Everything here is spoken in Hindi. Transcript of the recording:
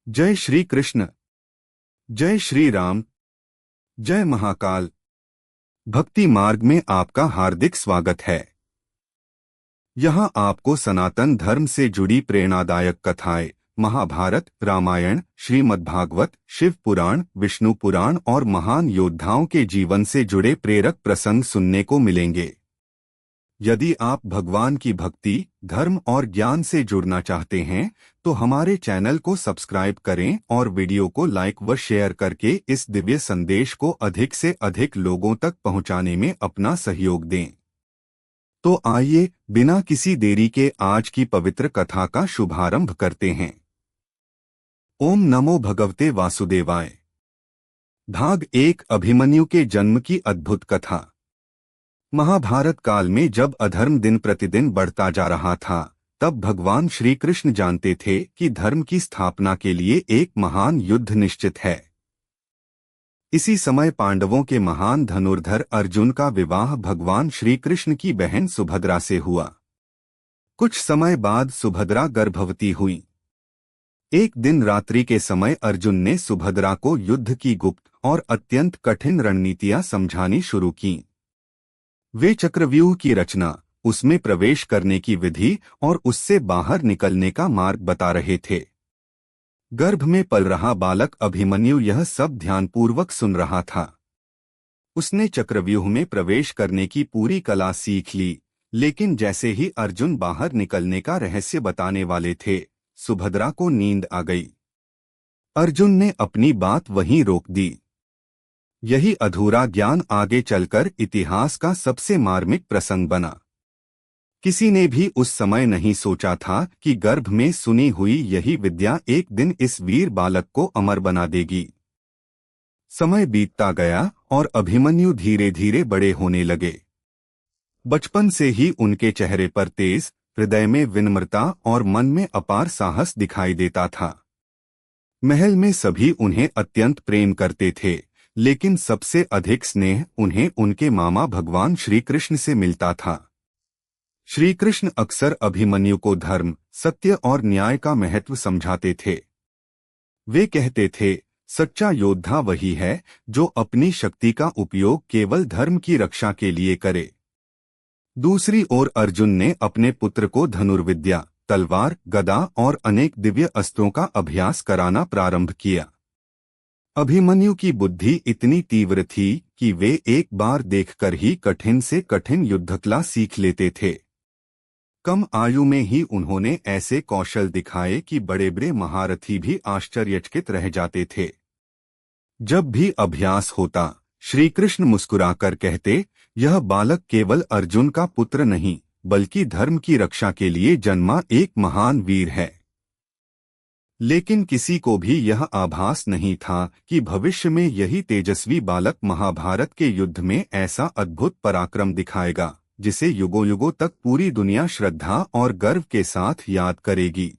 जय श्री कृष्ण। जय श्री राम। जय महाकाल। भक्ति मार्ग में आपका हार्दिक स्वागत है। यहाँ आपको सनातन धर्म से जुड़ी प्रेरणादायक कथाएं, महाभारत, रामायण, श्रीमद्भागवत, शिव पुराण, विष्णु पुराण और महान योद्धाओं के जीवन से जुड़े प्रेरक प्रसंग सुनने को मिलेंगे। यदि आप भगवान की भक्ति, धर्म और ज्ञान से जुड़ना चाहते हैं तो हमारे चैनल को सब्सक्राइब करें और वीडियो को लाइक व शेयर करके इस दिव्य संदेश को अधिक से अधिक लोगों तक पहुंचाने में अपना सहयोग दें। तो आइए बिना किसी देरी के आज की पवित्र कथा का शुभारंभ करते हैं। ओम नमो भगवते वासुदेवाय। भाग 1, अभिमन्यु के जन्म की अद्भुत कथा। महाभारत काल में जब अधर्म दिन प्रतिदिन बढ़ता जा रहा था, तब भगवान श्री कृष्ण जानते थे कि धर्म की स्थापना के लिए एक महान युद्ध निश्चित है। इसी समय पांडवों के महान धनुर्धर अर्जुन का विवाह भगवान श्री कृष्ण की बहन सुभद्रा से हुआ। कुछ समय बाद सुभद्रा गर्भवती हुई। एक दिन रात्रि के समय अर्जुन ने सुभद्रा को युद्ध की गुप्त और अत्यंत कठिन रणनीतियां समझानी शुरू की। वे चक्रव्यूह की रचना, उसमें प्रवेश करने की विधि और उससे बाहर निकलने का मार्ग बता रहे थे। गर्भ में पल रहा बालक अभिमन्यु यह सब ध्यानपूर्वक सुन रहा था। उसने चक्रव्यूह में प्रवेश करने की पूरी कला सीख ली, लेकिन जैसे ही अर्जुन बाहर निकलने का रहस्य बताने वाले थे, सुभद्रा को नींद आ गई। अर्जुन ने अपनी बात वहीं रोक दी। यही अधूरा ज्ञान आगे चलकर इतिहास का सबसे मार्मिक प्रसंग बना। किसी ने भी उस समय नहीं सोचा था कि गर्भ में सुनी हुई यही विद्या एक दिन इस वीर बालक को अमर बना देगी। समय बीतता गया और अभिमन्यु धीरे धीरे बड़े होने लगे। बचपन से ही उनके चेहरे पर तेज, हृदय में विनम्रता और मन में अपार साहस दिखाई देता था। महल में सभी उन्हें अत्यंत प्रेम करते थे, लेकिन सबसे अधिक स्नेह उन्हें उनके मामा भगवान श्री कृष्ण से मिलता था। श्री कृष्ण अक्सर अभिमन्यु को धर्म, सत्य और न्याय का महत्व समझाते थे। वे कहते थे, सच्चा योद्धा वही है जो अपनी शक्ति का उपयोग केवल धर्म की रक्षा के लिए करे। दूसरी ओर अर्जुन ने अपने पुत्र को धनुर्विद्या, तलवार, गदा और अनेक दिव्य अस्त्रों का अभ्यास कराना प्रारंभ किया। अभिमन्यु की बुद्धि इतनी तीव्र थी कि वे एक बार देखकर ही कठिन से कठिन युद्धकला सीख लेते थे। कम आयु में ही उन्होंने ऐसे कौशल दिखाए कि बड़े बड़े महारथी भी आश्चर्यचकित रह जाते थे। जब भी अभ्यास होता, श्री कृष्ण मुस्कुराकर कहते, यह बालक केवल अर्जुन का पुत्र नहीं, बल्कि धर्म की रक्षा के लिए जन्मा एक महान वीर है। लेकिन किसी को भी यह आभास नहीं था कि भविष्य में यही तेजस्वी बालक महाभारत के युद्ध में ऐसा अद्भुत पराक्रम दिखाएगा, जिसे युगों युगों तक पूरी दुनिया श्रद्धा और गर्व के साथ याद करेगी।